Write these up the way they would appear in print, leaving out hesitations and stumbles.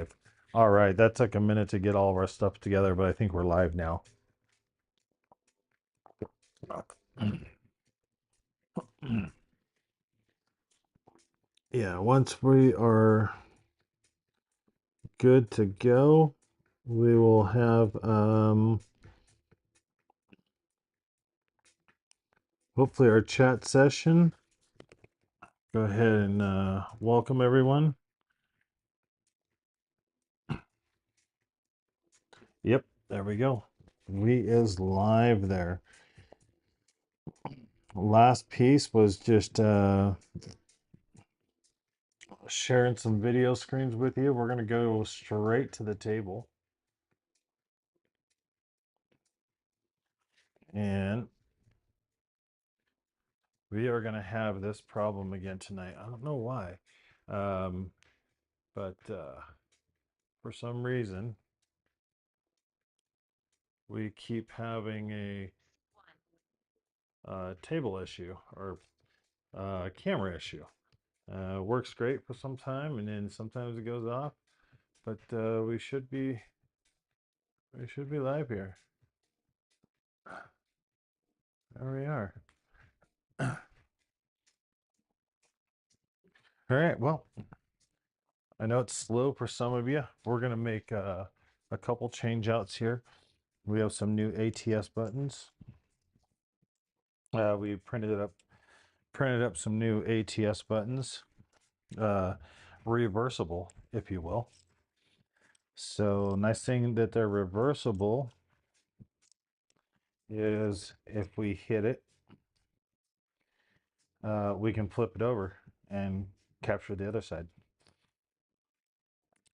live. All right, that took a minute to get all of our stuff together, but I think we're live now. Yeah, once we are good to go, we will have hopefully our chat session. Go ahead and welcome everyone. Yep, there we go. We is live there. Last piece was just sharing some video screens with you. We're gonna go straight to the table. And we are going to have this problem again tonight. I don't know why. But for some reason, we keep having a table issue or camera issue. Works great for some time, and then sometimes it goes off. But we should be live here. There we are. All right. Well, I know it's slow for some of you. We're gonna make a couple change outs here. We have some new ATS buttons. We printed up some new ATS buttons, reversible, if you will. So nice thing that they're reversible is if we hit it, we can flip it over and capture the other side.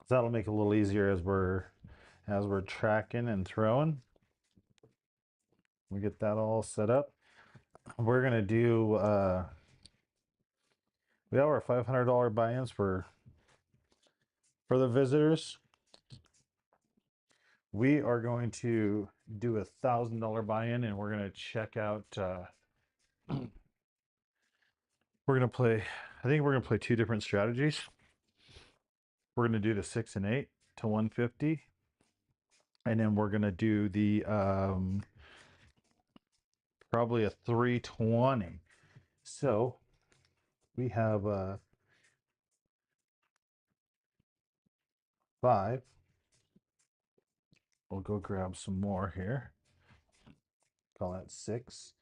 So that'll make it a little easier as we're tracking and throwing. We get that all set up. We're gonna do we have our $500 buy-ins for the visitors. We are going to do $1,000 buy-in, and we're going to check out. We're going to play. I think we're going to play two different strategies. We're going to do the 6 and 8 to 150, and then we're going to do the probably a 320. So we have 5. We'll go grab some more here. Call that 6,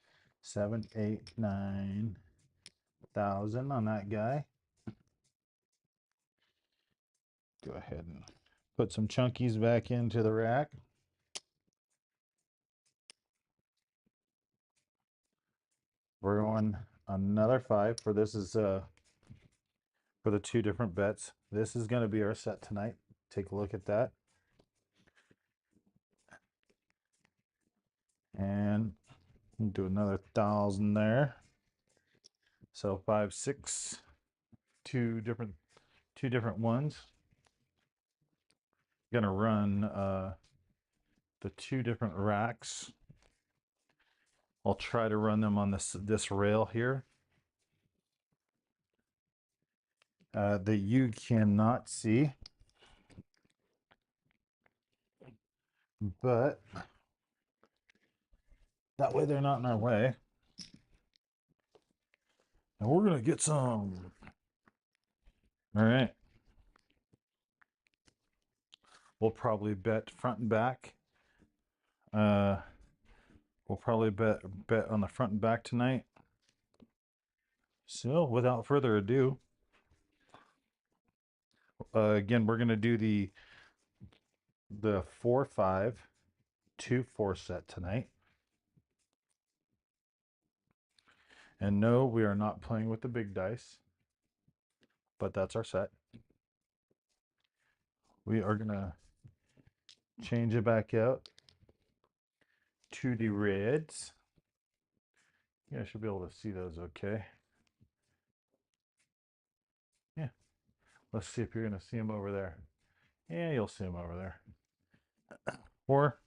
7, 8, 9,000 on that guy. Go ahead and put some chunkies back into the rack. We're going another 5 for this is for the two different bets. This is going to be our set tonight. Take a look at that. And do another 1,000 there. So 5, 6, two different ones. Gonna run the two different racks. I'll try to run them on this rail here that you cannot see, but that way they're not in our way. And we're gonna get some. All right. We'll probably bet front and back. We'll probably bet on the front and back tonight. So without further ado, again, we're gonna do the 4-5 2-4 set tonight. And no, we are not playing with the big dice, but that's our set. We are gonna change it back out to the reds. Yeah, I should be able to see those okay. Yeah. Let's see if you're gonna see them over there. Yeah, you'll see them over there. Or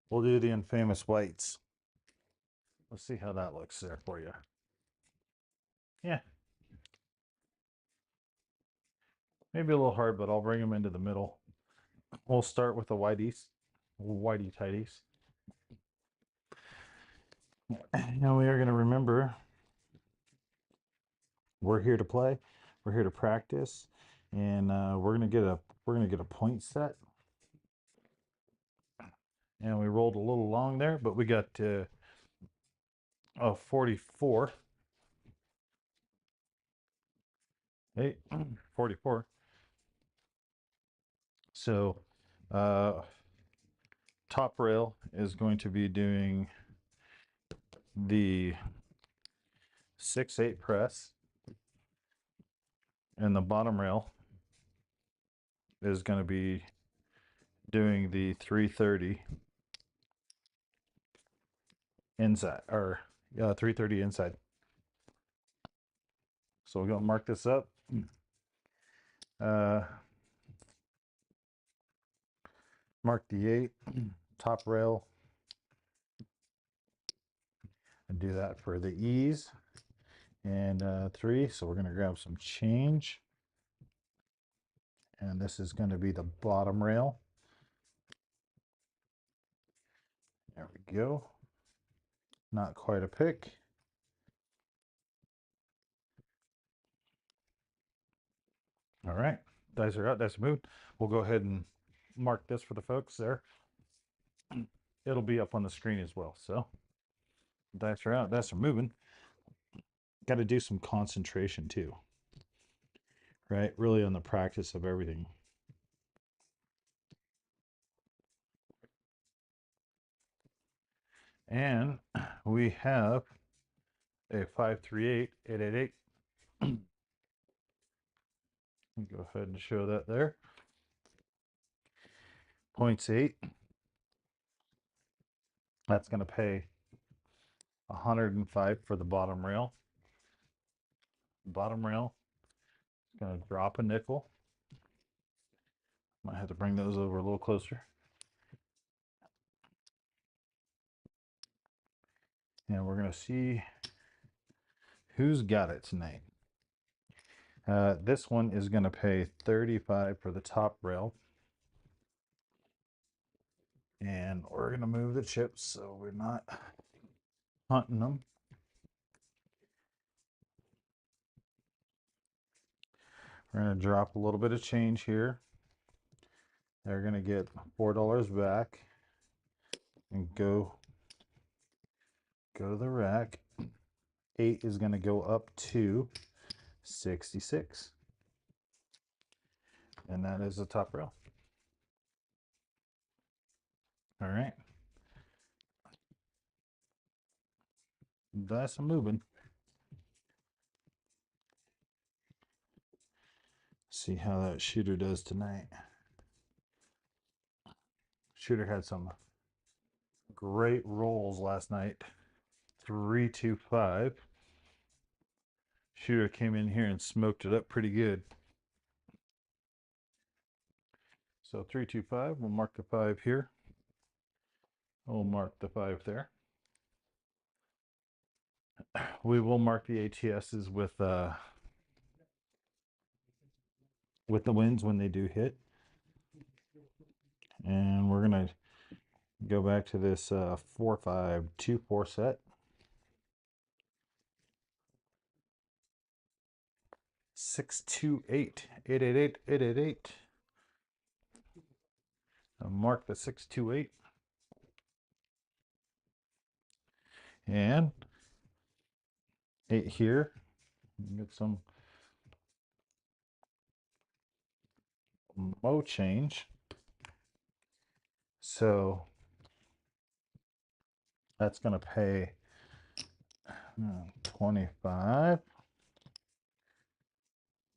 we'll do the infamous whites. Let's see how that looks there for you. Yeah. Maybe a little hard, but I'll bring them into the middle. We'll start with the whiteies, whitey tighties. And we are going to remember we're here to play, we're here to practice, and we're gonna get a point set. And we rolled a little long there, but we got a 44. Hey, 44. So top rail is going to be doing the 6/8 press, and the bottom rail is going to be doing the 330 inside, or 330 inside. So we're going to mark this up. Mark the 8 top rail, and do that for the E's, and 3. So we're going to grab some change, and this is going to be the bottom rail. There we go. Not quite a pick. All right, dice are out, dice are moved. We'll go ahead and mark this for the folks there. It'll be up on the screen as well. So dice are out, dice are moving. Got to do some concentration too, right? Really on the practice of everything. And we have a 538 888. Go ahead and show that there. Points 8. That's going to pay 105 for the bottom rail. Bottom rail is going to drop a nickel. Might have to bring those over a little closer. And we're going to see who's got it tonight. This one is going to pay 35 for the top rail. And we're going to move the chips so we're not hunting them. We're going to drop a little bit of change here. They're going to get $4 back and go to the rack. 8 is going to go up to 66. And that is the top rail. All right. That's moving. See how that shooter does tonight. Shooter had some great rolls last night. 325. Shooter came in here and smoked it up pretty good. So 325, we'll mark the 5 here. We'll mark the 5 there. We will mark the ATSs with the wins when they do hit. And we're gonna go back to this 4-5-2-4 set. 628 888 888. Mark the 628. And 8 here. Get some mo change. So that's going to pay 25,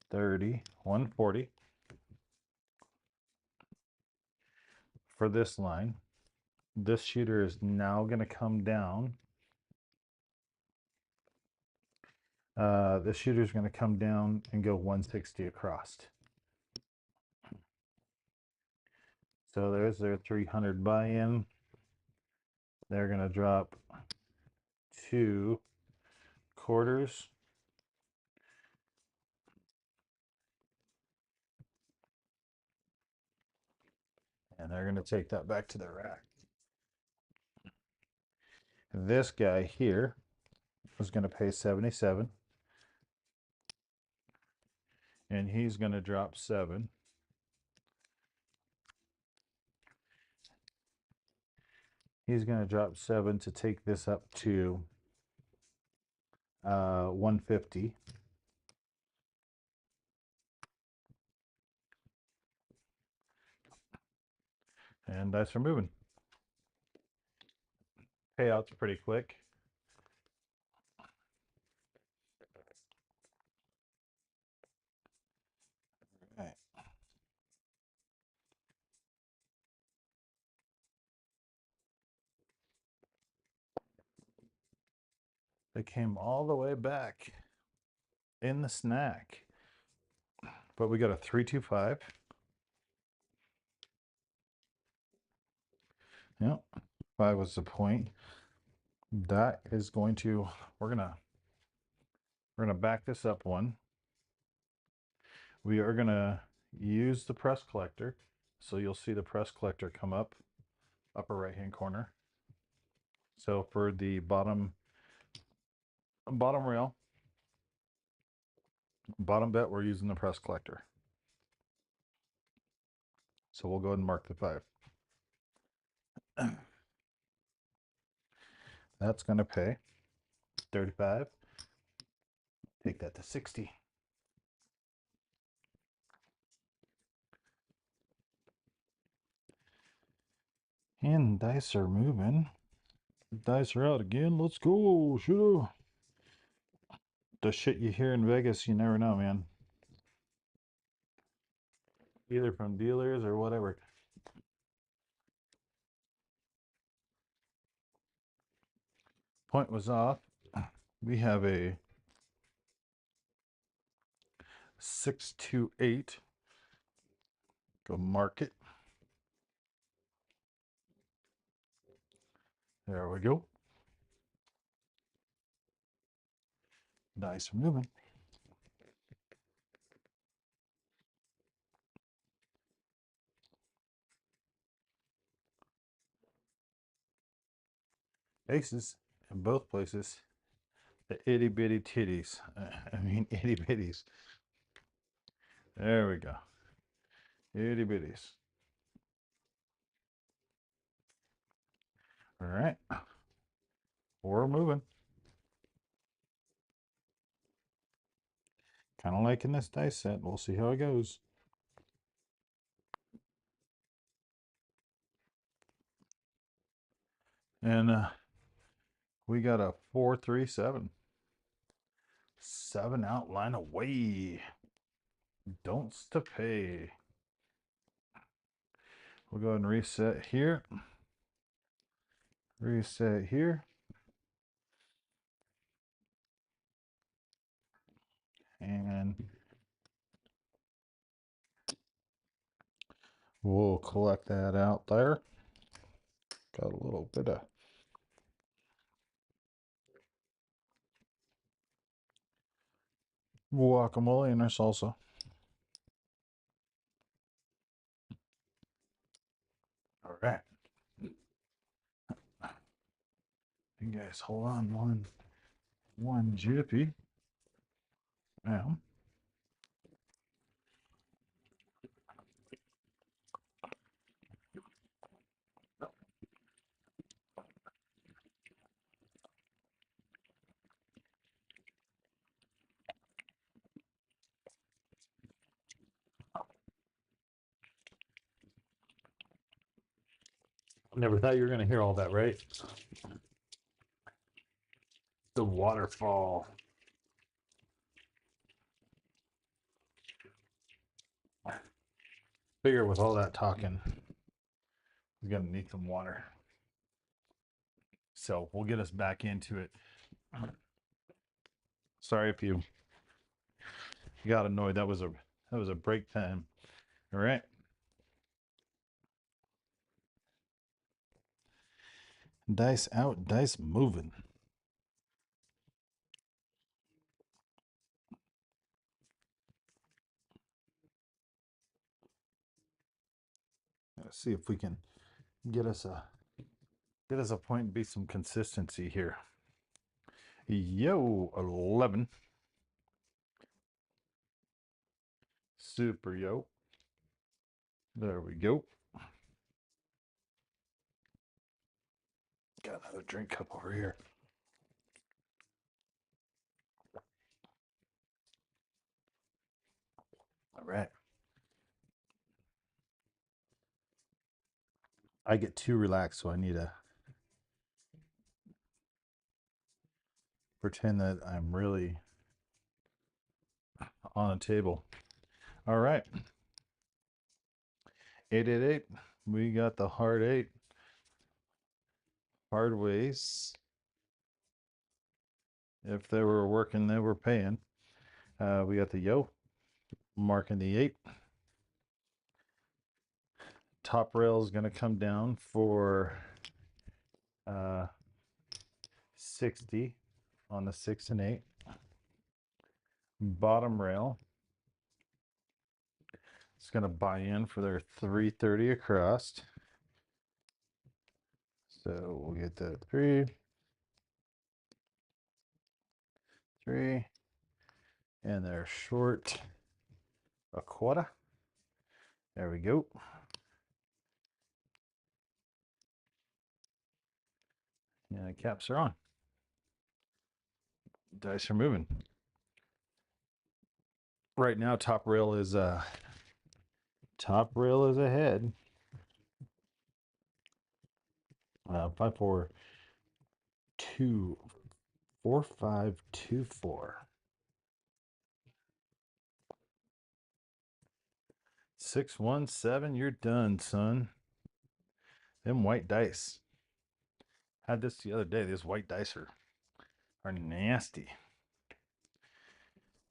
30, 140 for this line. This shooter is now going to come down. The shooter is going to come down and go 160 across. So there's their 300 buy-in. They're going to drop 2 quarters. they're going to take that back to the rack. This guy here is going to pay 77, and he's going to drop 7. He's going to drop 7 to take this up to 150. And dice are moving. Payout's pretty quick. Right. They came all the way back in the snack. But we got a 325. Yep. 5 was the point. That is going to, we're gonna back this up one. We are gonna use the press collector. So you'll see the press collector come up, upper right hand corner. So for the bottom rail, bottom bet, we're using the press collector. So we'll go ahead and mark the 5. That's going to pay 35. Take that to 60. And dice are moving. Dice are out again. Let's go. Shooter. The shit you hear in Vegas, you never know, man. Either from dealers or whatever. Point was off. We have a 628. Go mark it. There we go. Dice are moving. Aces in both places. The itty bitty titties. I mean, itty bitties. There we go. Itty bitties. All right. We're moving. Kind of liking this dice set. We'll see how it goes. And we got a 437. 7 outline away. Don'ts to pay. We'll go ahead and reset here. Reset here. And we'll collect that out there. Got a little bit of guacamole in our salsa. All right. You guys hold on one jiffy. Now. Never thought you were going to hear all that, right? The waterfall. Figure with all that talking, we're going to need some water. So we'll get us back into it. Sorry if you got annoyed. That was a break time. All right. Dice out, dice moving. Let's see if we can get us a point and be some consistency here. Yo, 11. Super yo. There we go. Got another drink cup over here. All right. I get too relaxed, so I need to pretend that I'm really on a table. All right. 888. We got the hard 8. Hard ways. If they were working, they were paying. We got the yo, marking the 8. Top rail is going to come down for 60 on the 6 and 8. Bottom rail is going to buy in for their 330 across. So we'll get the 3, 3, and they're short a quarter. There we go. Yeah, the caps are on. Dice are moving. Right now, top rail is ahead. 5 4 2 4 5 2 4 6 1 7. You're done, son. Them white dice. Had this the other day. These white dice are nasty.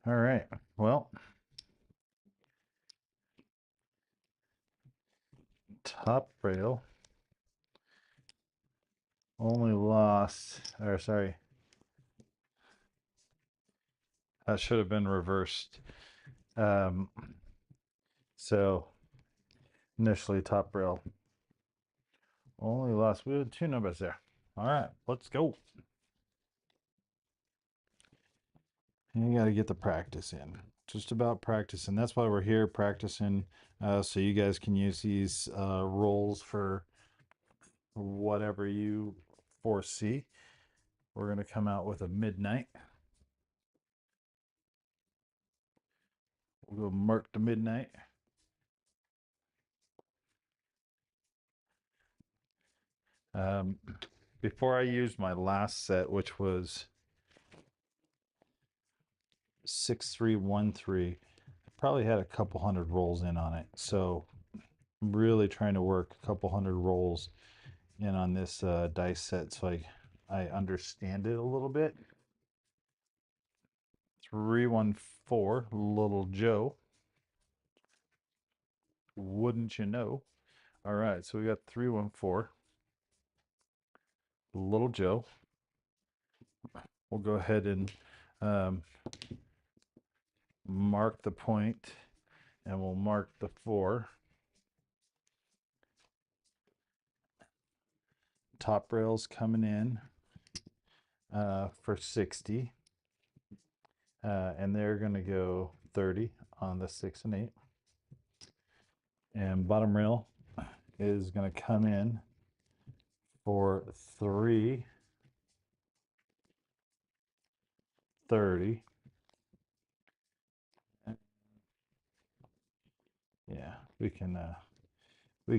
All right. Well, top rail only lost, or sorry, that should have been reversed. So initially top rail only lost. We had 2 numbers there. All right, let's go. You got to get the practice in. Just about practicing. That's why we're here practicing, so you guys can use these rolls for whatever you foresee. We're going to come out with a midnight. We'll go mark the midnight. Before I used my last set, which was 6313, I probably had a couple hundred rolls in on it. So I'm really trying to work a couple hundred rolls in on this dice set so I understand it a little bit. 314, Little Joe. Wouldn't you know? All right, so we got 314, Little Joe. We'll go ahead and mark the point, and we'll mark the 4. Top rails coming in for 60, and they're going to go 30 on the 6 and 8. And bottom rail is going to come in for 330. Yeah, we can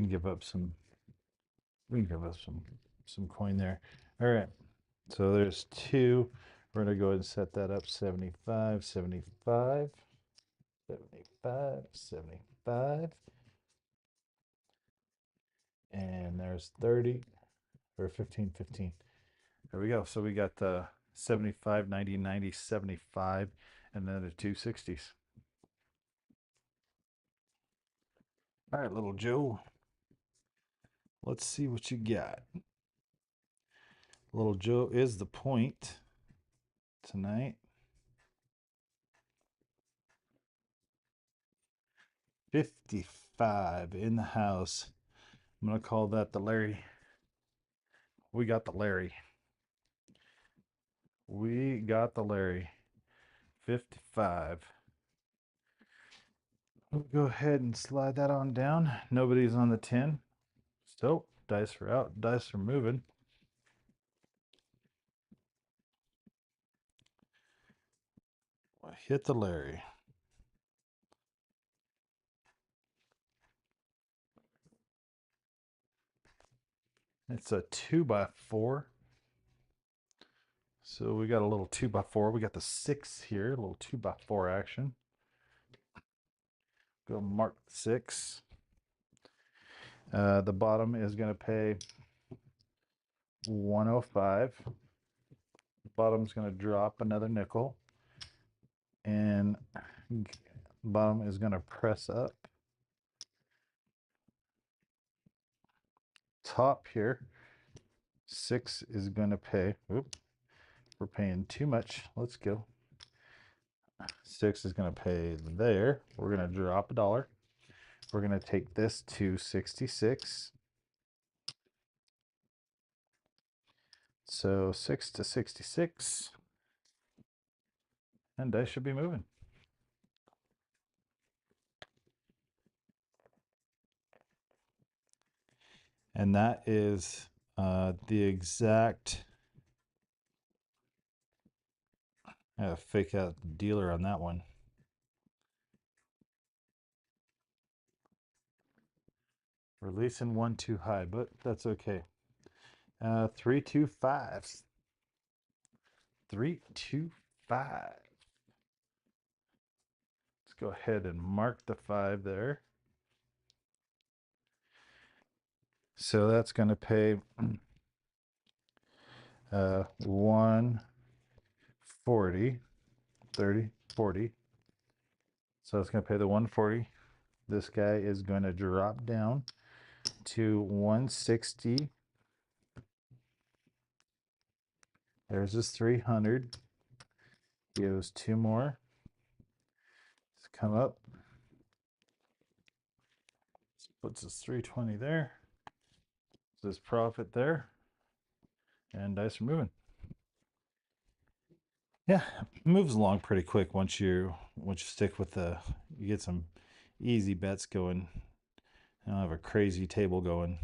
give up some some coin there. All right, so there's 2. We're going to go ahead and set that up. 75, 75, 75, 75. And there's 30 or 15, 15. There we go. So we got the 75, 90, 90, 75, and then the 2 60s. All right, Little Joe. Let's see what you got. Little Joe is the point tonight. 55 in the house. I'm going to call that the Larry. We got the Larry. We got the Larry. 55. We'll go ahead and slide that on down. Nobody's on the 10. So dice are out. Dice are moving. Hit the Larry. It's a 2x4. So we got a little 2x4. We got the 6 here, a little 2x4 action. Go mark the 6. The bottom is going to pay 105. The bottom's going to drop another nickel. And bottom is going to press up. Top here, 6 is going to pay. Oops, we're paying too much. Let's go. 6 is going to pay there. We're going to drop $1. We're going to take this to 66. So 6 to 66. And dice should be moving. And that is the exact. I gotta fake out the dealer on that one. Releasing one too high, but that's okay. 325. 325. Let's go ahead and mark the 5 there. So that's going to pay 140, 30, 40. So it's going to pay the 140. This guy is going to drop down to 160. There's his 300. Goes 2 more. Let's come up. Puts his 320 there. This profit there. And dice are moving. Yeah, moves along pretty quick once you stick with you get some easy bets going. I don't have a crazy table going.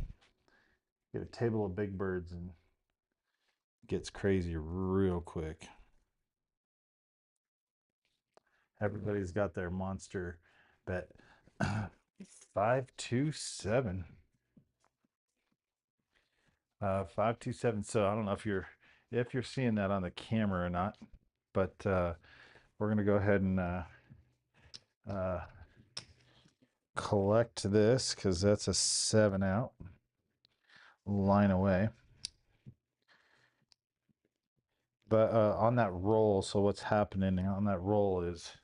Get a table of big birds and it gets crazy real quick. Everybody's got their monster bet. 527. 527. So I don't know if you're seeing that on the camera or not, but we're gonna go ahead and collect this because that's a 7 out. Line away. But on that roll, so what's happening on that roll is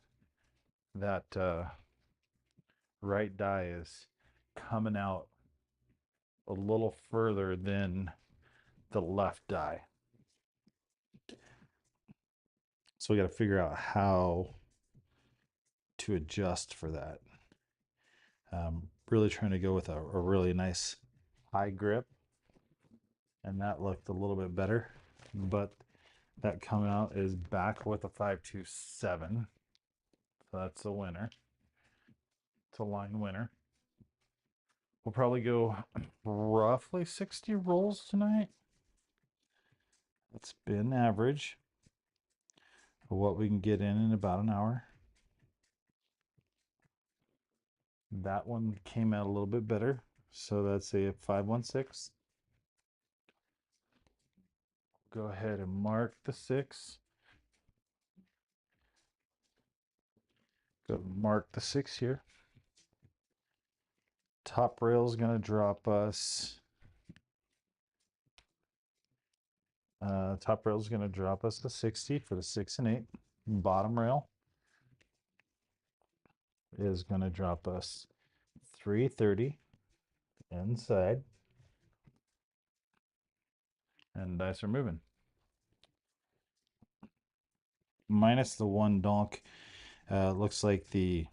that right die is coming out a little further than the left die. So we got to figure out how to adjust for that. Really trying to go with a really nice high grip, and that looked a little bit better, but that coming out is back with a 527. So that's a winner. It's a line winner. We'll probably go roughly 60 rolls tonight. It's been average for what we can get in about an hour. That one came out a little bit better. So that's a 516. Go ahead and mark the 6. Go mark the 6 here. Top rail is going to drop us. Top rail is going to drop us to 60 for the 6 and 8. Bottom rail is going to drop us 330 inside. And dice are moving. Minus the 1 donk. Looks like the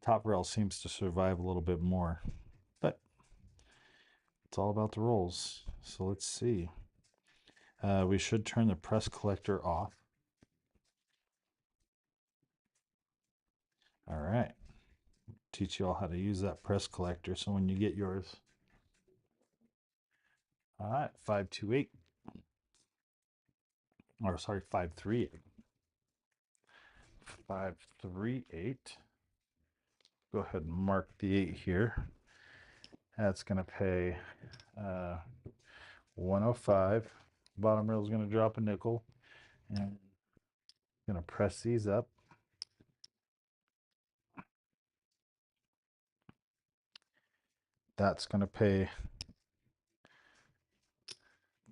top rail seems to survive a little bit more. But It's all about the rolls. So let's see. We should turn the press collector off. All right. Teach you all how to use that press collector. So when you get yours. All right, 528. Or sorry, 538. 538. Go ahead and mark the 8 here. That's going to pay 105. Bottom rail is going to drop a nickel. And I'm going to press these up. That's going to pay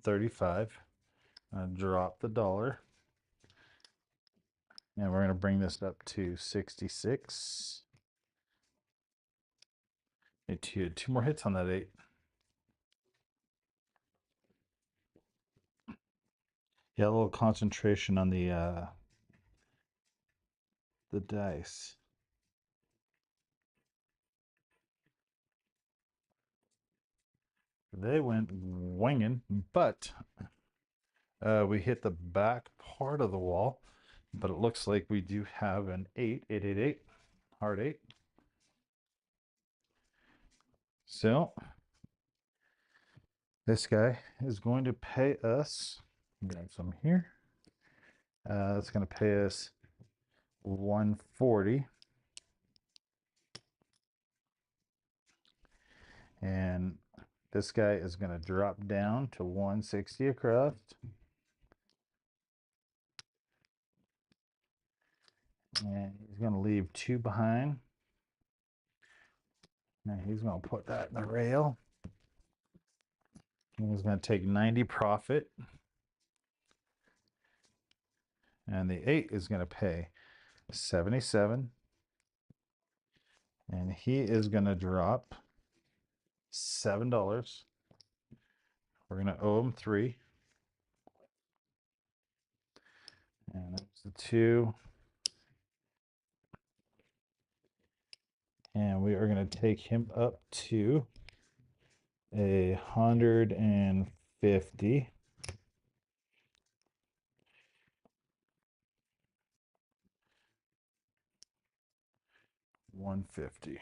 35. Drop the dollar. And we're going to bring this up to 66. Need two more hits on that 8. Yeah, a little concentration on the dice. They went winging, but we hit the back part of the wall. But it looks like we do have an 8, hard 8. So this guy is going to pay us. Grab some here. That's going to pay us 140. And this guy is going to drop down to 160 across. And he's going to leave 2 behind. Now he's going to put that in the rail. And he's going to take 90 profit. And the 8 is going to pay 77. And he is going to drop $7. We're going to owe him 3. And that's the 2. And we are going to take him up to 150. $150.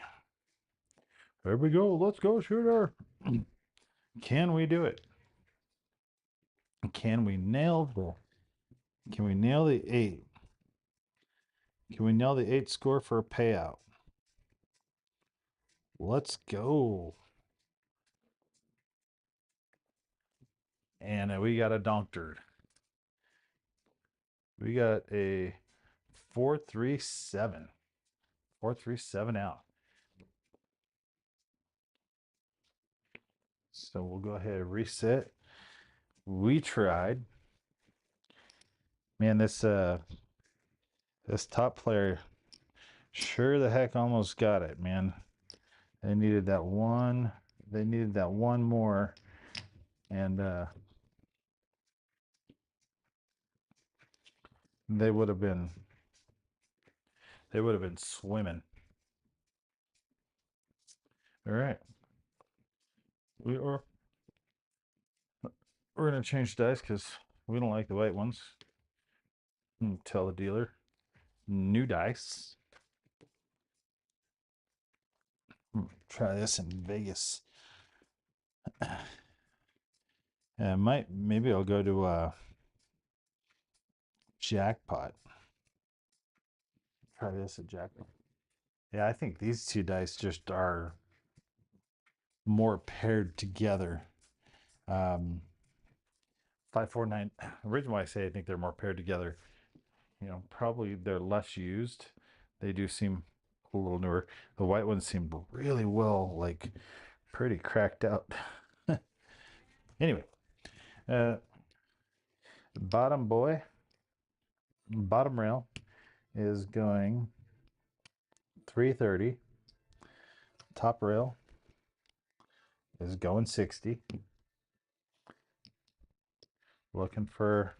There we go. Let's go, shooter. Can we do it? Can we nail the 8? Can we nail the 8 score for a payout? Let's go. And we got a doctored. We got a 437. 437 out. So we'll go ahead and reset. We tried. Man, this top player sure the heck almost got it, man. They needed that one. They needed that one more. And they would have been swimming. All right. We're gonna change dice because we don't like the white ones. Tell the dealer. New dice. Try this in Vegas. Maybe I'll go to jackpot. Try this at jackpot. Yeah, I think these 2 dice just are more paired together. 549. The reason why I say I think they're more paired together, probably they're less used. They do seem a little newer. The white ones seem really well, like pretty cracked out. Anyway, bottom rail is going 330. Top rail is going 60. Looking for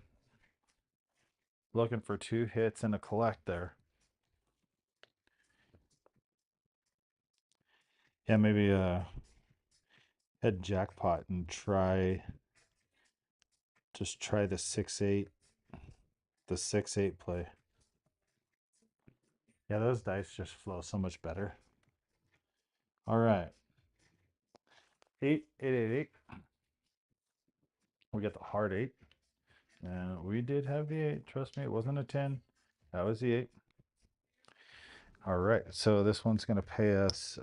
2 hits and a collect there. Yeah, maybe head jackpot and just try the 6-8, the 6-8 play. Yeah, those dice just flow so much better. All right. 8, 8, 8, 8. We got the hard 8. And we did have the 8. Trust me, it wasn't a 10. That was the 8. All right. So this one's going to pay us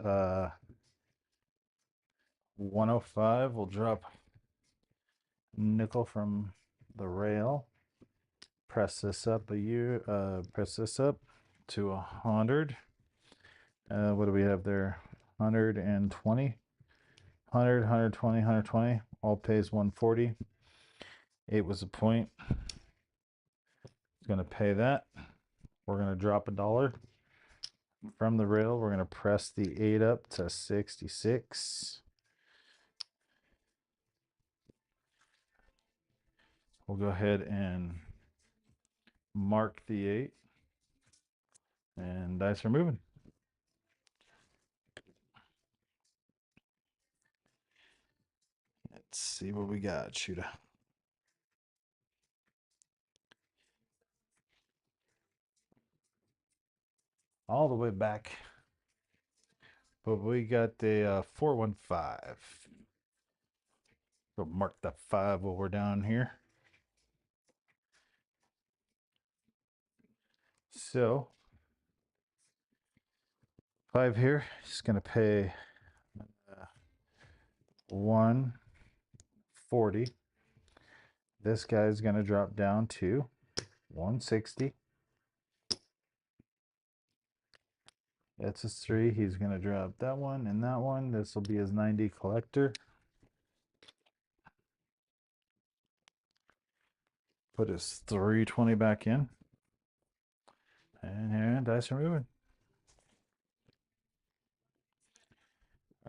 105. We'll drop nickel from the rail. Press this up press this up to 100. What do we have there? 120. 100, 120, 120. All pays 140. 8 was a point. It's going to pay that. We're going to drop $1 from the rail. We're going to press the 8 up to 66. We'll go ahead and mark the 8. And dice are moving. Let's see what we got, Shooter. All the way back. But we got the 415. We'll mark the 5 while we're down here. So 5 here is going to pay 140. This guy's going to drop down to 160. That's his 3. He's going to drop that one and that one. This will be his 90 collector. Put his 320 back in. And here, dice are moving.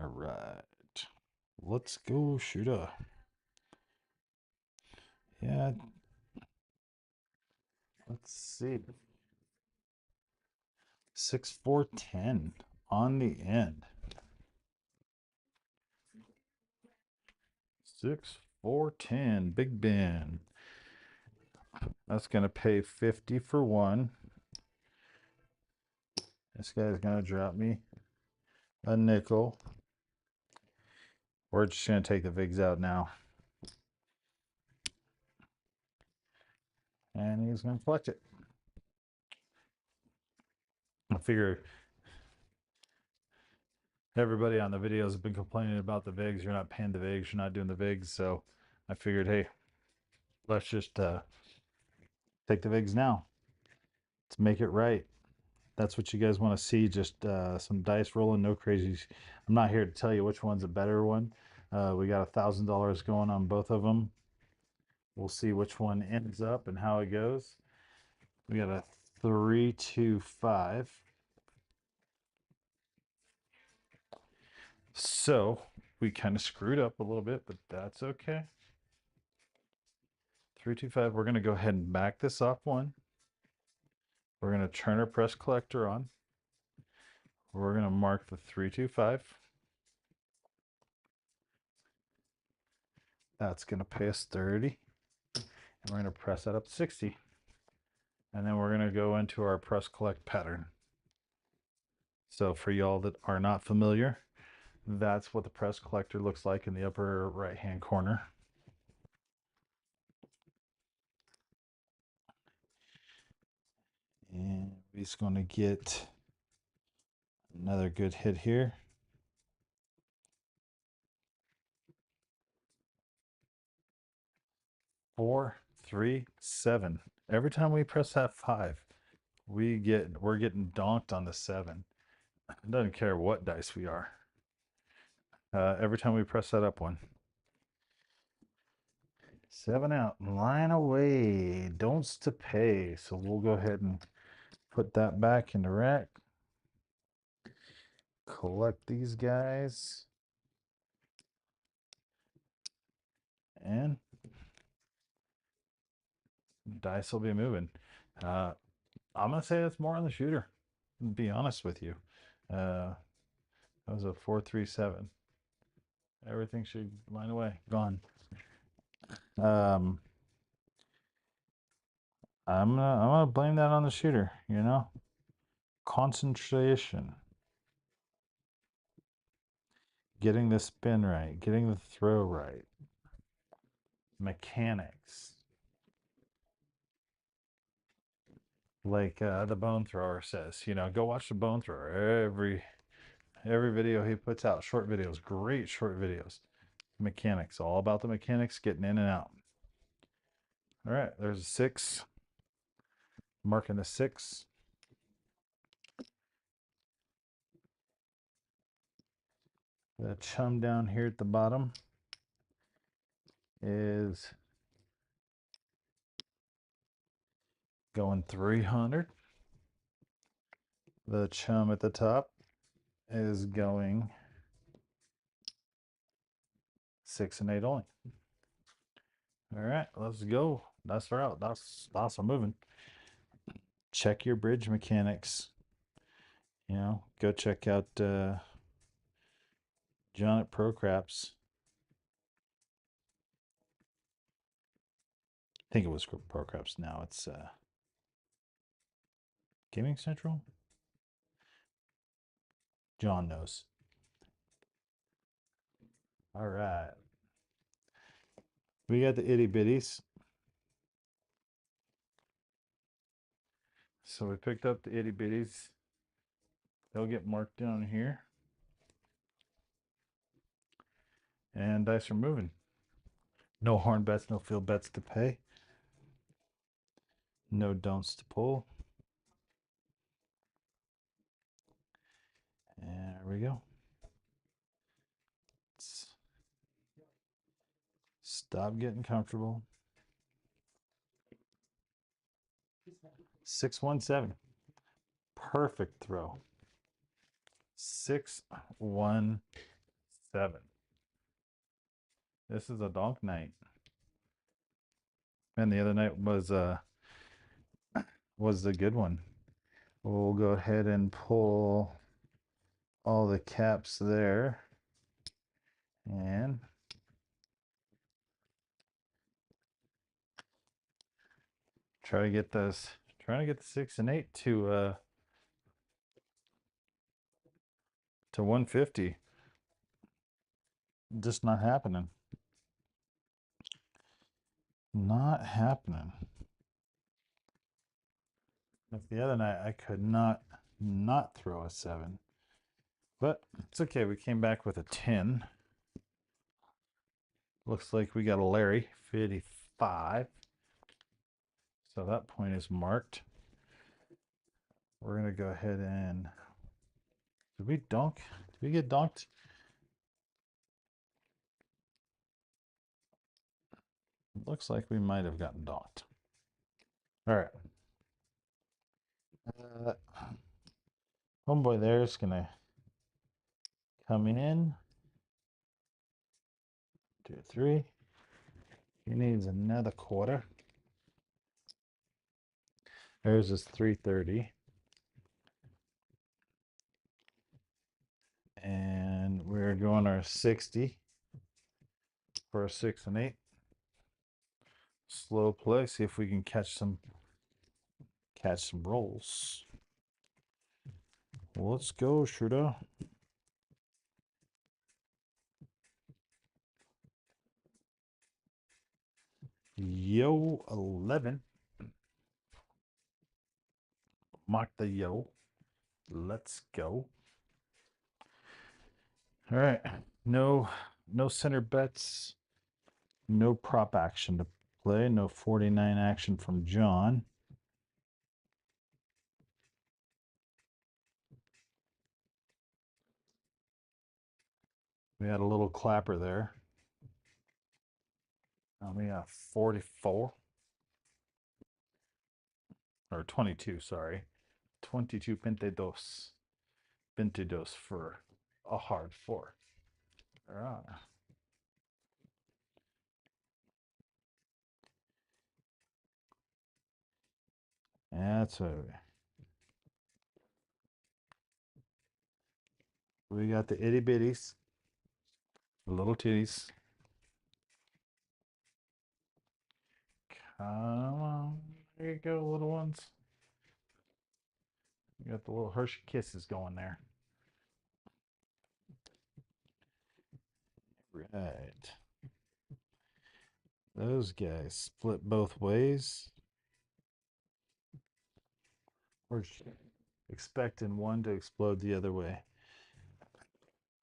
All right. Let's go, Shooter. Yeah. Let's see. 6, 4, 10 on the end. 6, 4, 10. Big Ben. That's going to pay 50 for 1. This guy's going to drop me a nickel. We're just going to take the VIGs out now. And he's going to collect it. I figure everybody on the videos has been complaining about the VIGs. You're not paying the VIGs. You're not doing the VIGs. So I figured, hey, let's just take the VIGs now. Let's make it right. That's what you guys want to see. Just some dice rolling, no crazies. I'm not here to tell you which one's a better one. We got $1,000 going on both of them. We'll see which one ends up and how it goes. We got a 3, 2, 5. So we kind of screwed up a little bit, but that's okay. 3, 2, 5. We're going to go ahead and back this off 1. We're going to turn our press collector on. We're going to mark the 3, 2, 5. That's going to pay us 30. And we're going to press that up to 60. And then we're going to go into our press collect pattern. So for y'all that are not familiar, that's what the press collector looks like in the upper right hand corner. And we're just going to get another good hit here. 4, 3, 7. Every time we press that 5, we're getting donked on the 7. It doesn't care what dice we are. Every time we press that up 1. 7 out, line away, don'ts to pay. So we'll go ahead and put that back in the rack. Collect these guys. And dice will be moving. I'm going to say it's more on the shooter, to be honest with you. That was a 4, 3, 7. Everything should line away. Gone. Um, I'm gonna blame that on the shooter. You know, concentration, getting the spin right, getting the throw right, mechanics. Like the bone thrower says, you know, go watch the bone thrower. Every video he puts out, short videos, great short videos. Mechanics, all about the mechanics, getting in and out. All right, there's a 6. Marking the 6. The chum down here at the bottom is going 300. The chum at the top is going 6 and 8 only. All right, let's go. That's our out. That's awesome moving. Check your bridge mechanics. You know, go check out John at Pro Craps. I think it was Pro Craps. Now it's Gaming Central. John knows. All right. We got the itty bitties. So we picked up the itty bitties. They'll get marked down here. And dice are moving. No horn bets, no field bets to pay. No don'ts to pull. And there we go. Stop getting comfortable. 617. Perfect throw. 617. This is a donk night. And the other night was the good one. We'll go ahead and pull all the caps there. And try to get this, trying to get the 6 and 8 to 150. Just not happening. Not happening. Like the other night, I could not throw a 7. But it's okay. We came back with a 10. Looks like we got a Larry, 55. So that point is marked. We're going to go ahead and... Did we donk? Did we get donked? Looks like we might have gotten donked. All right. Homeboy there is going to come in. 2, 3. He needs another quarter. There's his 330. And we're going our 60 for a 6 and 8. Slow play. See if we can catch some rolls. Let's go, shooter. Yo, 11. Mark the yo. Let's go. All right. No center bets. No prop action to play. No 49 action from John. We had a little clapper there. We got 44. Or 22, sorry. 22 22. 22 for a hard 4. All right. That's what we got the itty bitties. Little titties. Come on. There you go, little ones. You got the little Hershey Kisses going there. Right. Those guys split both ways. We're expecting one to explode the other way.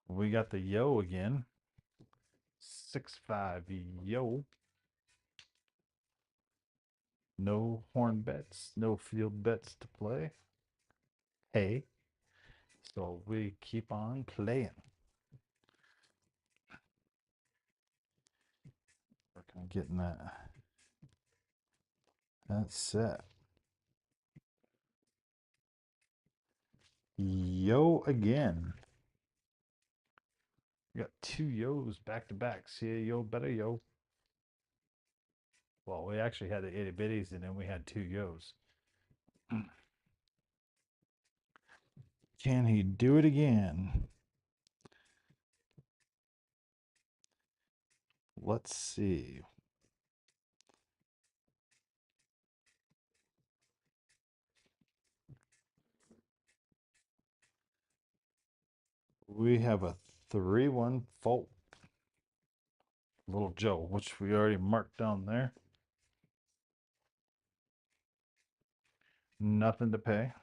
We got the yo again. 6-5 yo. No horn bets, no field bets to play. Hey. So we keep on playing. Working on getting that set. Yo again. We got two yos back to back. See a yo, better yo. Well, we actually had the itty bitties and then we had two yos. Can he do it again? Let's see. We have a 3-1 fault. Little Joe, which we already marked down there. Nothing to pay.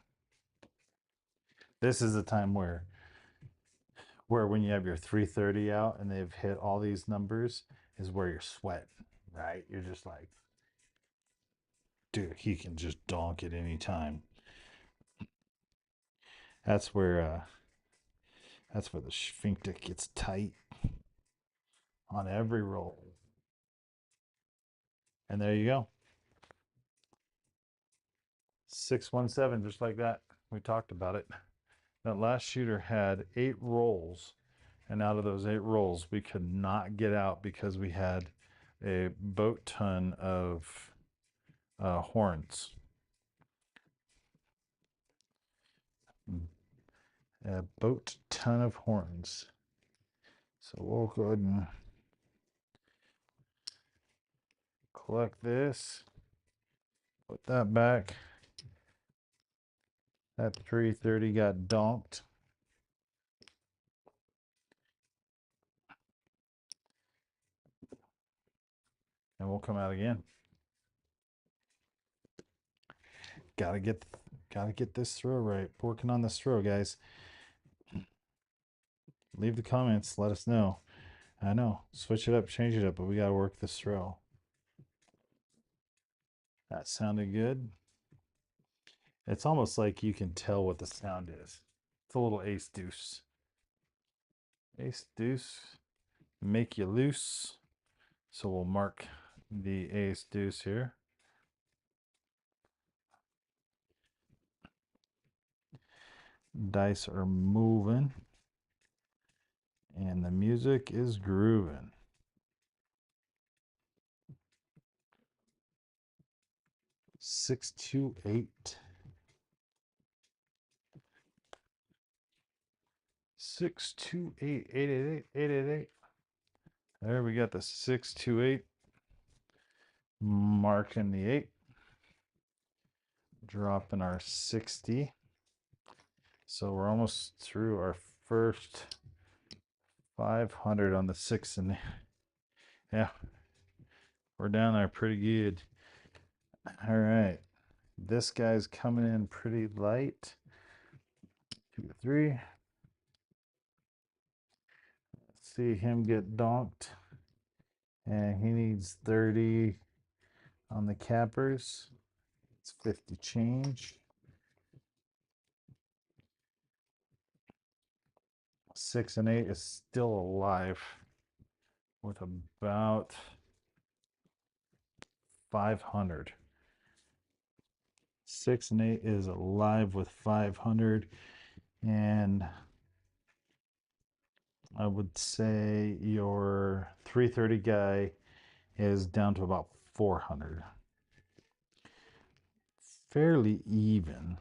This is a time where when you have your 330 out and they've hit all these numbers is where you're sweating, right? You're just like, dude, he can just donk at any time. That's where the sphincter gets tight on every roll. And there you go. 617, just like that. We talked about it. That last shooter had 8 rolls, and out of those 8 rolls, we could not get out because we had a boat ton of horns. A boat ton of horns. So we'll go ahead and collect this. Put that back. That 330 got donked. And we'll come out again. Gotta get this throw right. Working on this throw, guys. Leave the comments. Let us know. I know. Switch it up, change it up, but we gotta work this throw. That sounded good. It's almost like you can tell what the sound is. It's a little ace deuce. Ace deuce. Make you loose. So we'll mark the ace deuce here. Dice are moving. And the music is grooving. Six, 2, 8. 6, 2, 8, 8, 8, 8, 8, 8, 8. There we got the 6, 2, 8. Marking the 8. Dropping our 60. So we're almost through our first 500 on the 6, and yeah, we're down there pretty good. All right, this guy's coming in pretty light. 2, 3. Let's see him get donked, and he needs 30 on the cappers. It's 50 change. 6 and 8 is still alive with about 500. 6 and 8 is alive with 500, and I would say your 330 guy is down to about 400. Fairly even.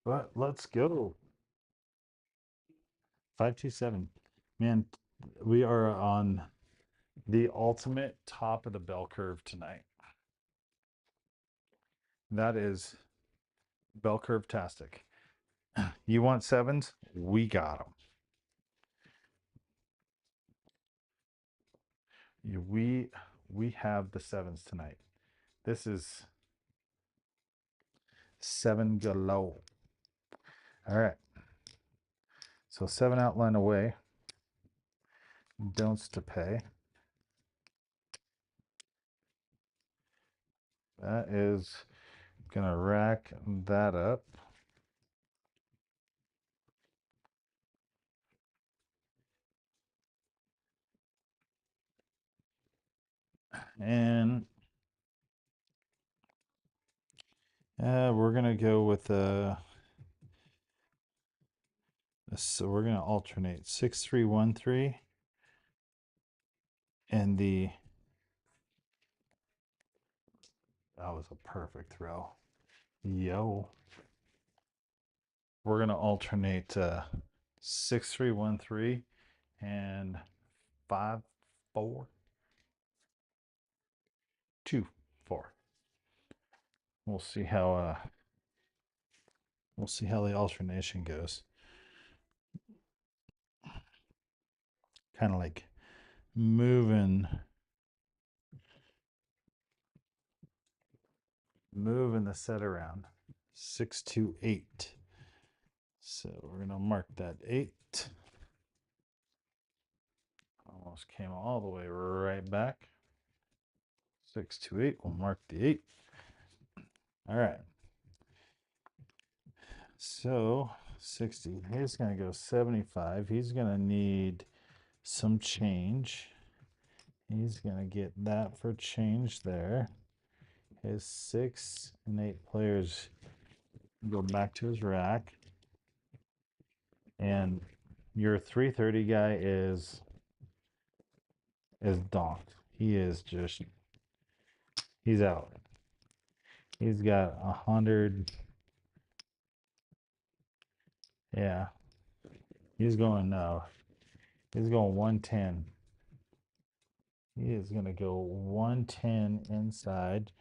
But let's go. 527. Man, we are on the ultimate top of the bell curve tonight. That is bell curve tastic. You want sevens? We got them. We have the sevens tonight. This is seven galore. All right. So seven outline away. Don'ts to pay. That is gonna rack that up. And we're gonna go with so we're gonna alternate 6313 and that was a perfect throw. Yo. We're gonna alternate 6313 and 5424. We'll see how the alternation goes. Kind of like moving the set around. 628. So we're gonna mark that 8. Almost came all the way right back. 628. We'll mark the 8. All right. So 60. He's gonna go 75. He's gonna need some change. He's gonna get that for change there. His 6 and 8 players go back to his rack. And your 330 guy is donked. He is just, he's out. He's got 100. Yeah. He's going 110. He is going to go 110 inside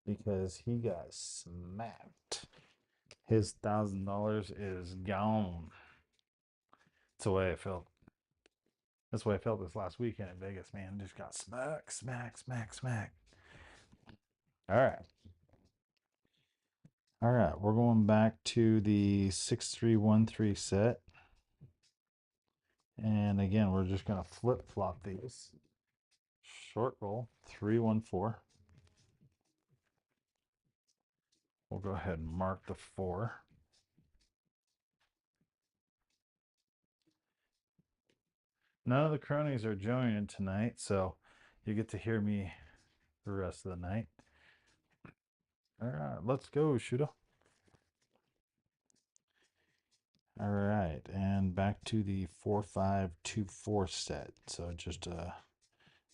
because he got smacked. His $1,000 is gone. That's the way I felt. That's the way I felt this last weekend in Vegas, man. Just got smack. All right. All right. We're going back to the 6313 set. And again, we're just going to flip flop these. Short roll 314. We'll go ahead and mark the 4. None of the cronies are joining tonight, so you get to hear me the rest of the night. All right, let's go, shooter. All right, and back to the 4524 set. So just a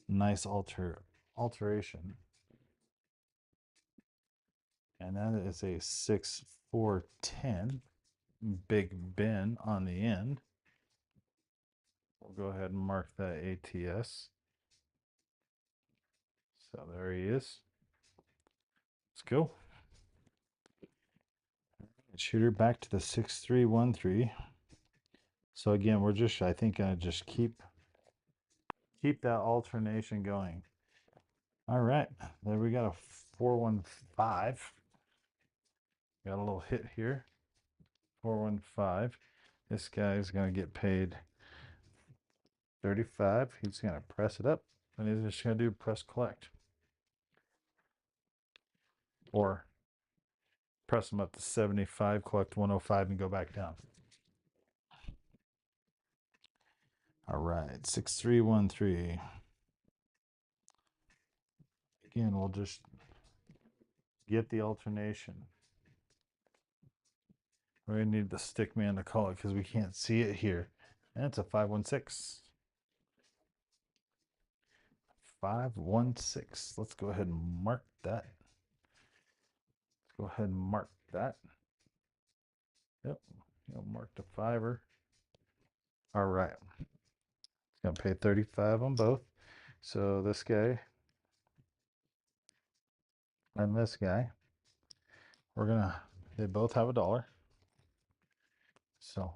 nice alteration. And that is a 6410. Big Ben on the end. We'll go ahead and mark that ATS. So there he is. Let's go. Shooter back to the 6313. So again, we're just, I think, gonna just keep that alternation going. All right, there we got a 415. Got a little hit here. 415. This guy's gonna get paid 35. He's gonna press it up, and he's just gonna do press collect, or press them up to 75, collect 105, and go back down. All right, 6313. Again, we'll just get the alternation. We're gonna need the stick man to call it because we can't see it here. And it's a 516. 516. Let's go ahead and mark that. Let's go ahead and mark that. Yep. You'll mark the fiver. All right. It's going to pay 35 on both. So this guy and this guy, they both have $1. So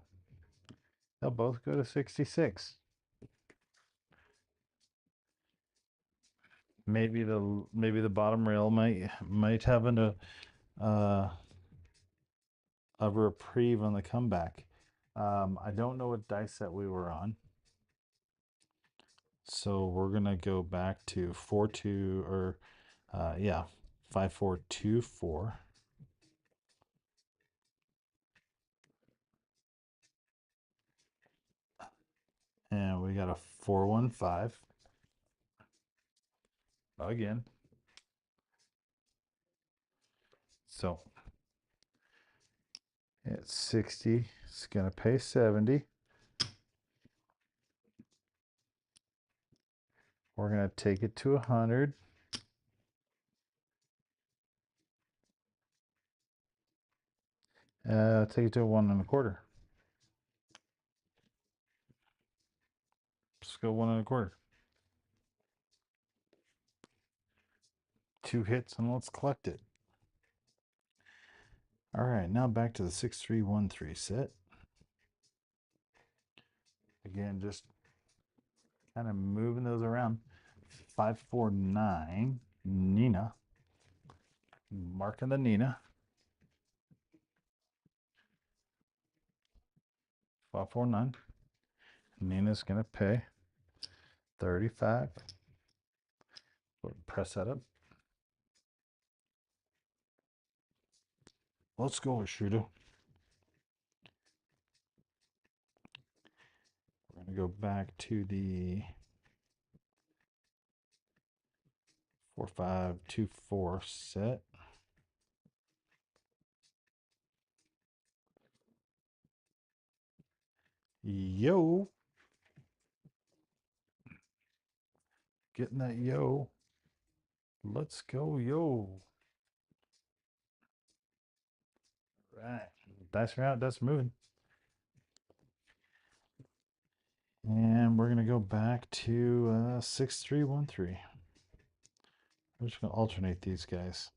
they'll both go to 66. Maybe the bottom rail might have uh, a reprieve on the comeback. I don't know what dice set we were on. So we're gonna go back to 4-2 or yeah, 5-4-2-4. And we got a 4-1-5. Again. So it's 60. It's gonna pay 70. We're gonna take it to 100. Take it to 1 1/4. Let's go 1 1/4. 2 hits and let's collect it. All right, now back to the 6-3-1-3 set. Again, just kind of moving those around. 5-4-9, Nina. Marking the Nina. 5-4-9. Nina's gonna pay 35. Press that up. Let's go, shooter. We're gonna go back to the 4-5-2-4 set. Yo. Getting that yo. Let's go, yo. Right. Dice are out. That's moving. And we're going to go back to 6-3-1-3. We're just going to alternate these guys.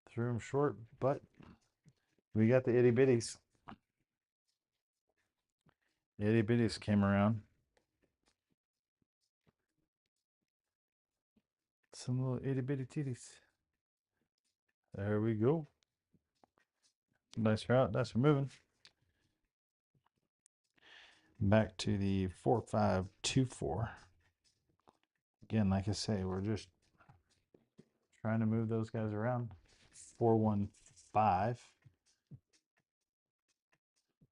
Threw them short, but we got the itty bitties. The itty bitties came around. Some little itty bitty titties. There we go. Nice route. That's moving. Back to the 4-5-2-4. Again, like I say, we're just trying to move those guys around. 4-1-5.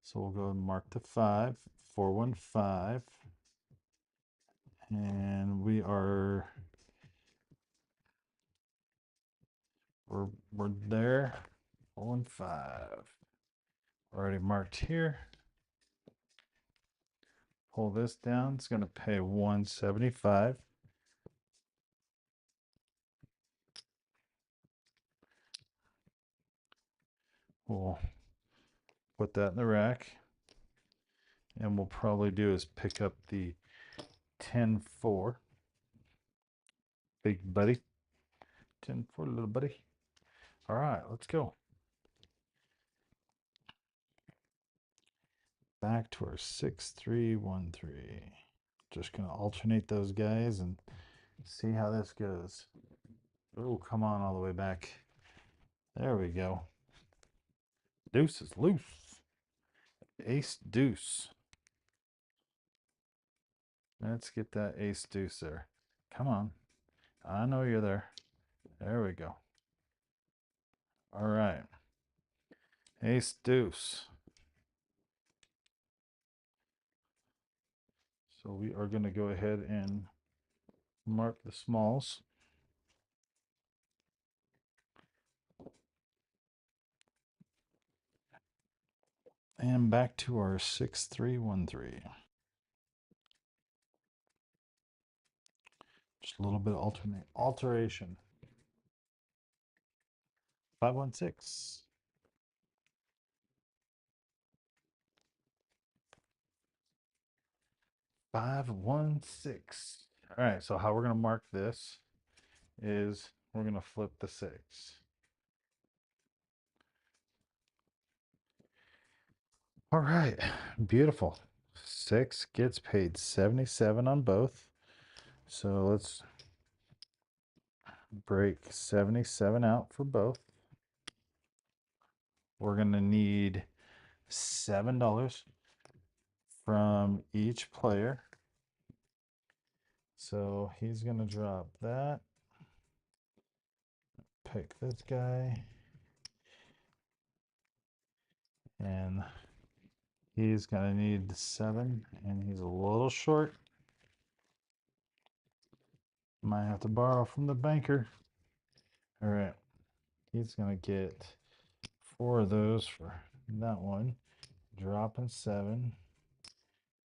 So we'll go and mark the 5. 4-1-5. And we're there. 4-1-5. Already marked here. Pull this down. It's going to pay 175. We'll put that in the rack. And we'll probably do is pick up the 10-4. Big buddy. 10-4, little buddy. All right, let's go. Back to our 6-3-1-3. Just going to alternate those guys and see how this goes. Oh, come on all the way back. There we go. Deuce is loose. Ace deuce. Let's get that ace deuce there. Come on. I know you're there. There we go. All right. Ace deuce. So we are going to go ahead and mark the smalls. And back to our 6-3-1-3. Just a little bit of alteration. 5-1-6. 516. All right, so how we're going to mark this is we're going to flip the 6. All right, beautiful. 6 gets paid 77 on both. So let's break 77 out for both. We're going to need $7 from each player. So he's going to drop that. Pick this guy. And he's going to need 7, and he's a little short. Might have to borrow from the banker. All right. He's going to get 4 of those for that one. Dropping 7.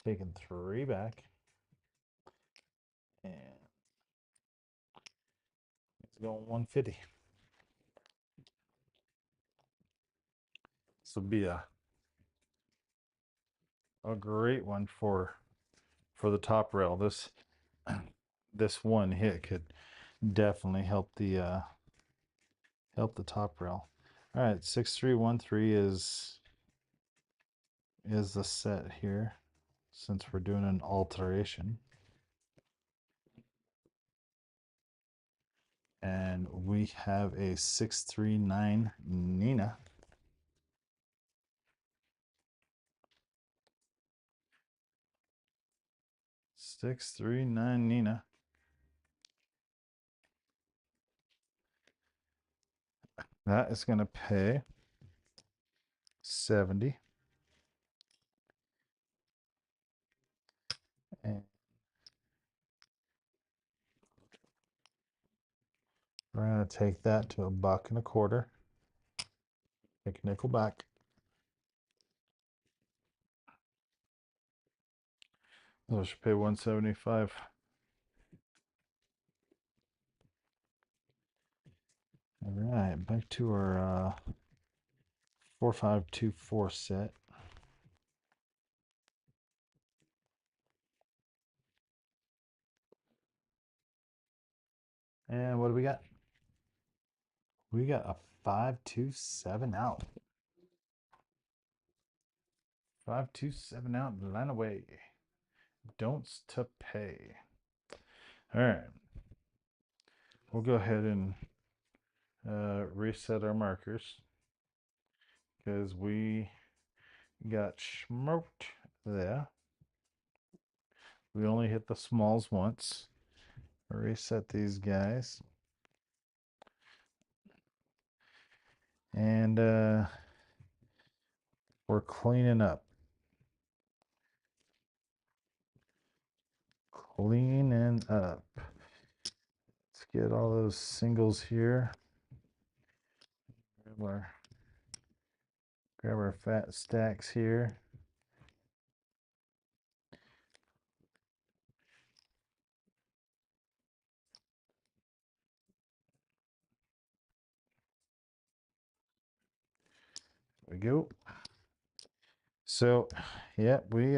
Taking 3 back. And it's going 150. This will be a great one for the top rail. This one hit could definitely help the top rail. All right, 6313 is the set here, since we're doing an alteration. And we have a 639 Nina. Nina. That is going to pay 70. And we're going to take that to $1.25. Take nickel back. I should pay 175. All right, back to our 4524 set. And what do we got? We got a 527 out. 527 out, line away. Don'ts to pay. All right. We'll go ahead and reset our markers because we got smoked there. We only hit the smalls once. Reset these guys. And we're cleaning up. Cleaning up. Let's get all those singles here. Grab our fat stacks here. There we go. So, yeah, we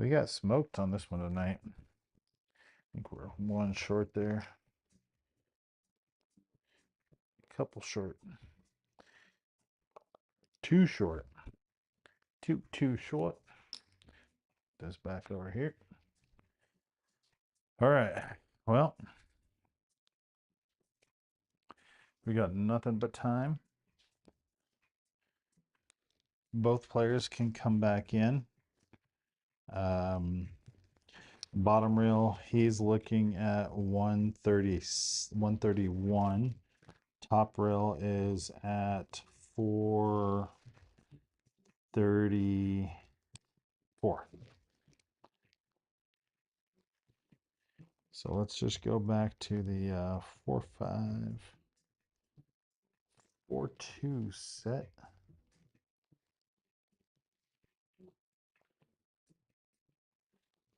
got smoked on this one tonight. I think we're 1 short there. Couple short. 2 short. Too short. This back over here. All right. Well, we got nothing but time. Both players can come back in. Bottom rail, he's looking at 130, 131. Top rail is at 434. So let's just go back to the 4542 set.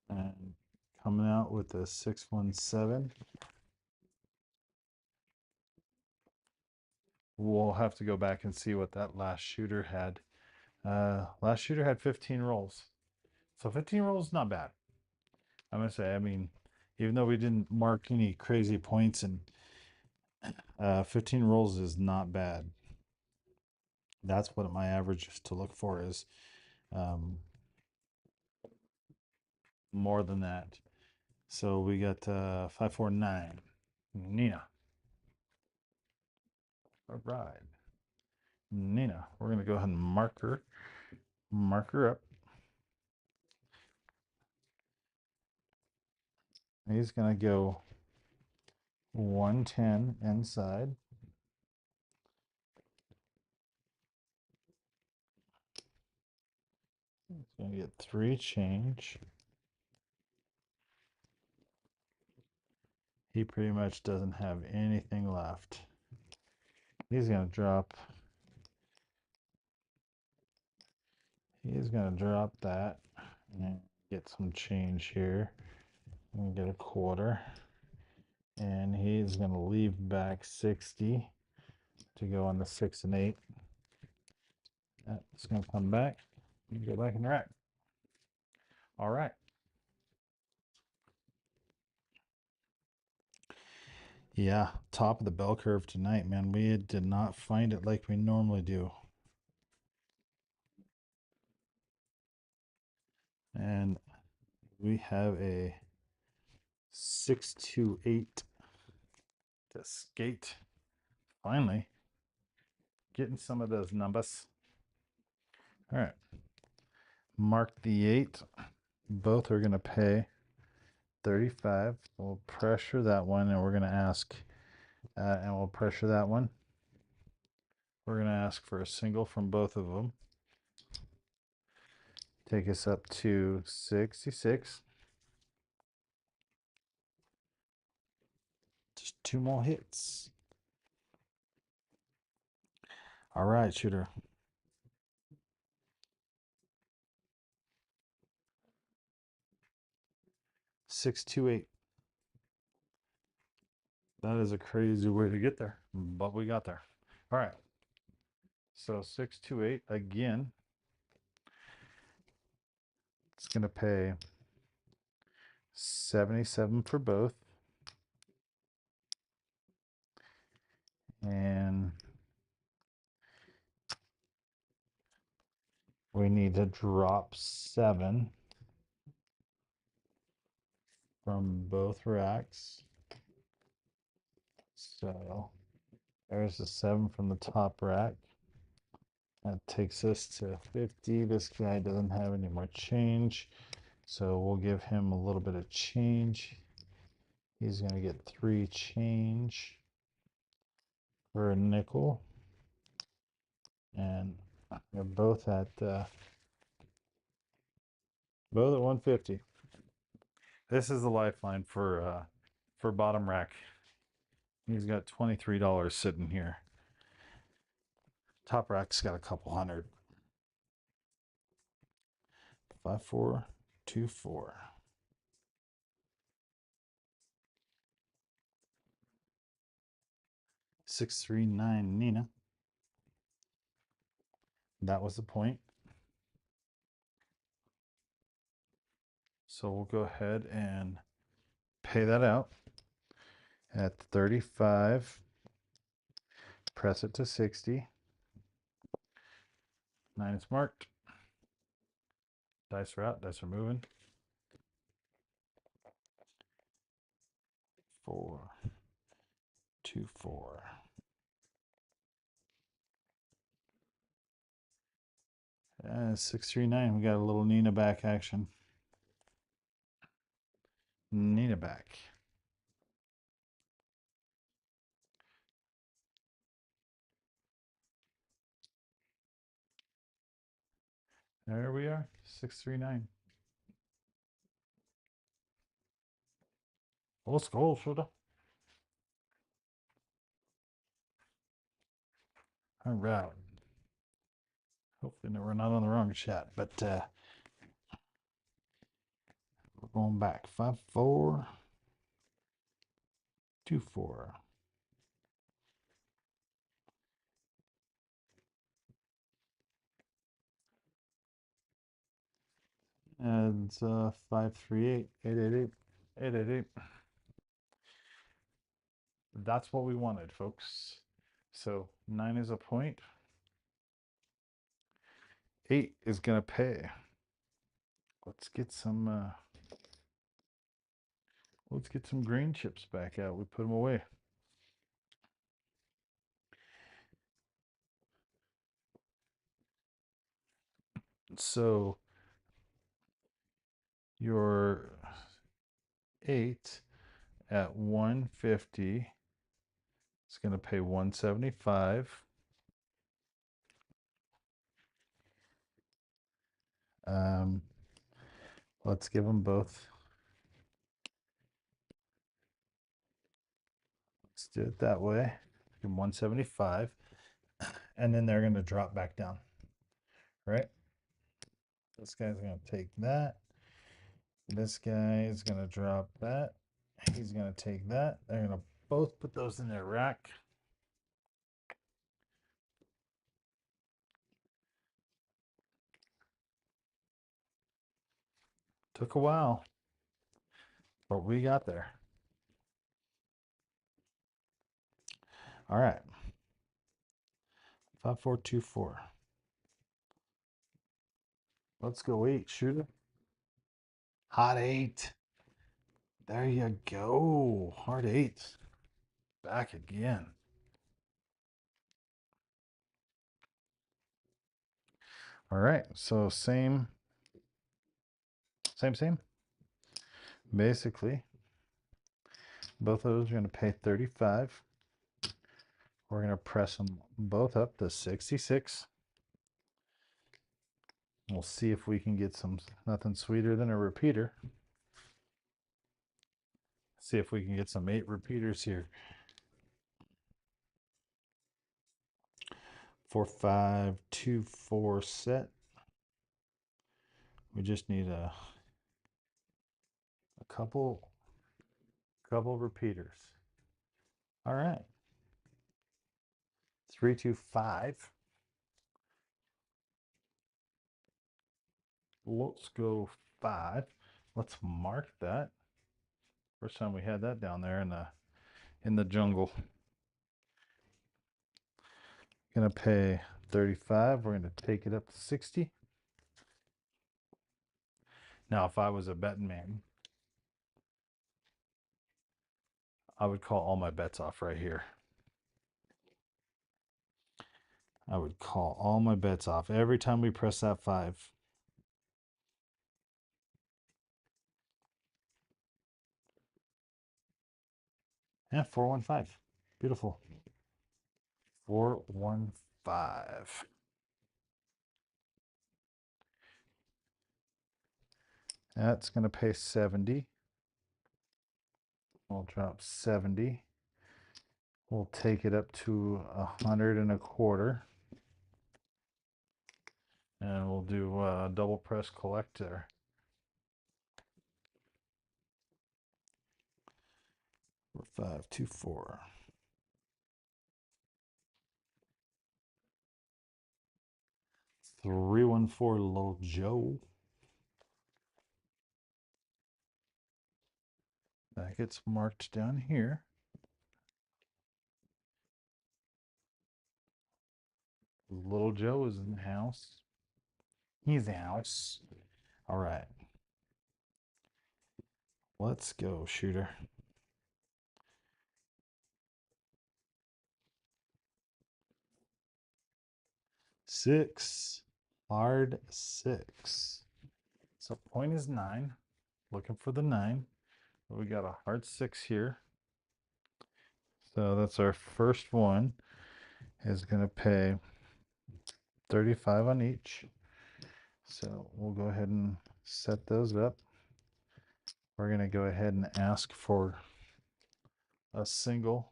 And coming out with a 617. We'll have to go back and see what that last shooter had. Last shooter had 15 rolls. So 15 rolls is not bad. I'm gonna say. I mean, even though we didn't mark any crazy points, and 15 rolls is not bad. That's what my average is to look for is um, more than that. So we got 549. Nina. All right. Nina. We're gonna go ahead and mark her up. He's gonna go 110 inside. He's gonna get 3 change. He pretty much doesn't have anything left. He's gonna drop. He's gonna drop that and get some change here. And get a quarter. And he's gonna leave back 60 to go on the 6 and 8. That's gonna come back. You go back in the rack. All right. Yeah, top of the bell curve tonight, man. We did not find it like we normally do. And we have a 628 to skate. Finally, getting some of those numbers. All right. Mark the 8. Both are going to pay 35. We'll pressure that one, and we're going to ask, and we'll pressure that one. We're going to ask for a single from both of them. Take us up to 66. Just 2 more hits. All right, shooter. 628. That is a crazy way to get there, but we got there. All right. So 628 again. It's going to pay 77 for both. And we need to drop 7 from both racks. So there's the 7 from the top rack. That takes us to 50. This guy doesn't have any more change, so we'll give him a little bit of change. He's going to get 3 change for a nickel. And they're both at 150. This is the lifeline for bottom rack. He's got $23 sitting here. Top rack's got a couple hundred. 5424. 639 Nina. That was the point. So we'll go ahead and pay that out at 35. Press it to 60. 9 is marked. Dice are out. Dice are moving. 4, 2, 4. 639. We got a little Nina back action. Nina back. There we are. 639. Let's go, shoulda. All right. Hopefully we're not on the wrong chat, but we're going back. 5424. And 538, 888, 888. That's what we wanted, folks. So 9 is a point. 8 is gonna pay. Let's get some green chips back out. We put them away. So your 8 at 150 is going to pay 175. Let's give them both. Let's do it that way. Give them 175. And then they're going to drop back down. Right? This guy's going to take that. This guy is going to drop that. He's going to take that. They're going to both put those in their rack. Took a while, but we got there. All right. 5424. Let's go 8, shooter. Hot 8. There you go. Hard 8. Back again. All right. So same. Basically, both of those are going to pay 35. We're going to press them both up to 66. We'll see if we can get nothing sweeter than a repeater. See if we can get some 8 repeaters here. 4, 5, 2, 4 set. We just need a couple repeaters. All right. 3, 2, 5. Let's go 5. Let's mark that. First time we had that down there in the jungle. Gonna pay 35. We're gonna take it up to 60. Now, if I was a betting man, I would call all my bets off right here. I would call all my bets off every time we press that 5. Yeah, 415. Beautiful. 415. That's going to pay 70. We'll drop 70. We'll take it up to 125. And we'll do a double press collect there. 524. 314 Little Joe. That gets marked down here. Little Joe is in the house. He's in the house. All right. Let's go, shooter. Six. Hard 6. So point is 9. Looking for the 9. We got a hard 6 here. So that's our first one. Is going to pay 35 on each. So we'll go ahead and set those up. We're going to go ahead and ask for a single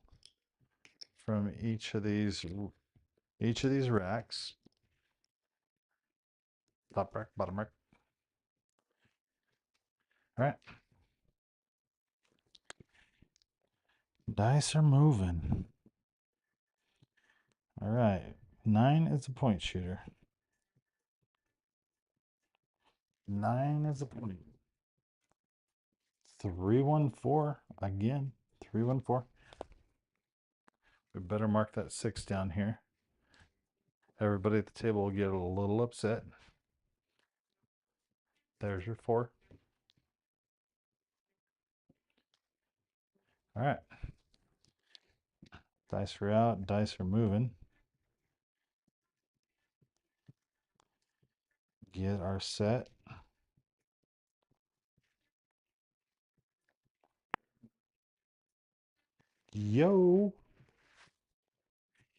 from each of these racks. Top rack, bottom rack. All right. Dice are moving. All right. 9 is a point shooter. 9 is a point. 314 again. 314. We better mark that 6 down here. Everybody at the table will get a little upset. There's your 4. All right. Dice are out. Dice are moving. Get our set. Yo.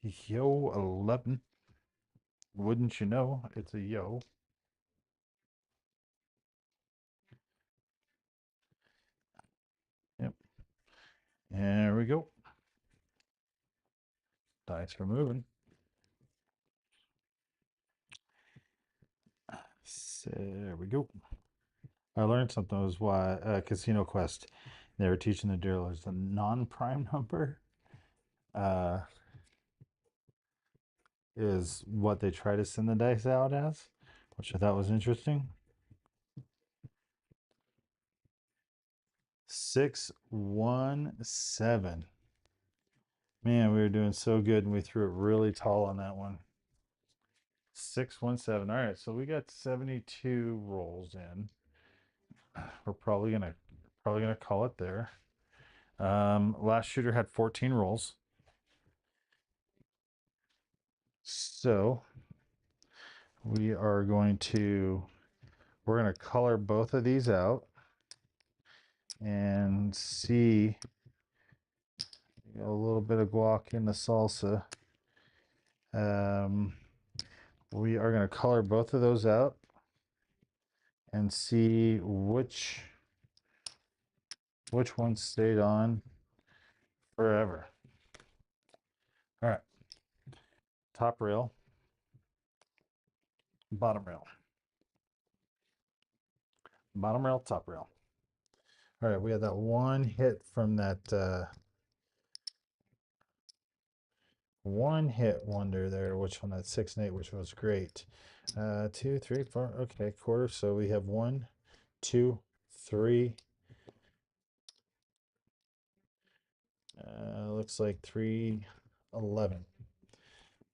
Yo 11. Wouldn't you know, it's a yo. Yep. There we go. Dice are moving. So there we go. I learned something was why Casino Quest, they were teaching the dealers the non-prime number is what they try to send the dice out as, which I thought was interesting. 617. Man, we were doing so good and we threw it really tall on that one. 617. All right, so we got 72 rolls in. We're probably gonna call it there. Last shooter had 14 rolls. So we're going to color both of these out and see a little bit of guac in the salsa. We are going to color both of those out and see which one stayed on forever. All right. Top rail, bottom rail. Bottom rail, top rail. All right, we had that one hit from that one hit wonder there, which on that 6 and 8, which was great. 2, 3, 4. Okay, quarter. So we have 1, 2, 3. Looks like 311.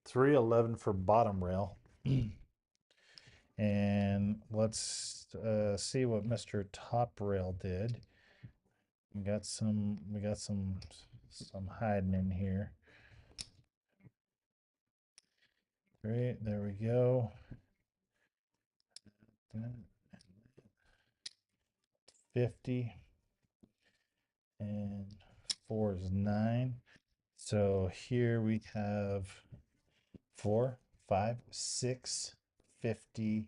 311 for bottom rail. And let's see what Mr. Top Rail did. We got some hiding in here. Great, there we go. 50 and 4 is 9. So here we have 4, 5, 6, 59.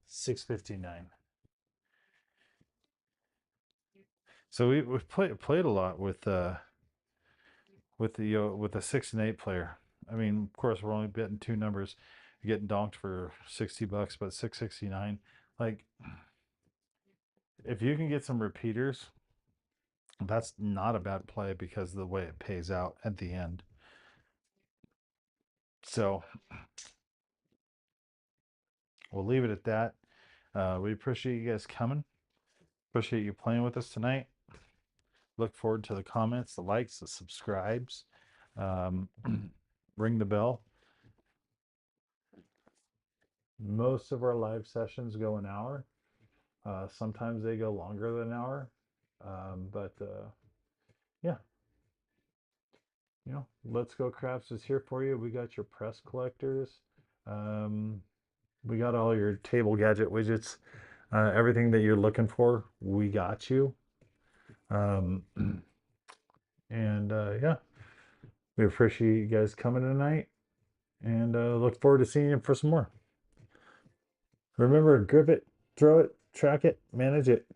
659. So we played a lot with the 6 and 8 player. I mean, of course, we're only betting 2 numbers. You're getting donked for $60, but 669. Like, if you can get some repeaters, that's not a bad play because of the way it pays out at the end. So we'll leave it at that. We appreciate you guys coming. Appreciate you playing with us tonight. Look forward to the comments, the likes, the subscribes. Ring the bell. Most of our live sessions go an hour. Sometimes they go longer than an hour. Yeah, Let's Go Craps is here for you. We got your press collectors. We got all your table gadget widgets. Everything that you're looking for, we got you. Yeah, we appreciate you guys coming tonight and look forward to seeing you for some more. Remember, grip it, throw it, track it, manage it.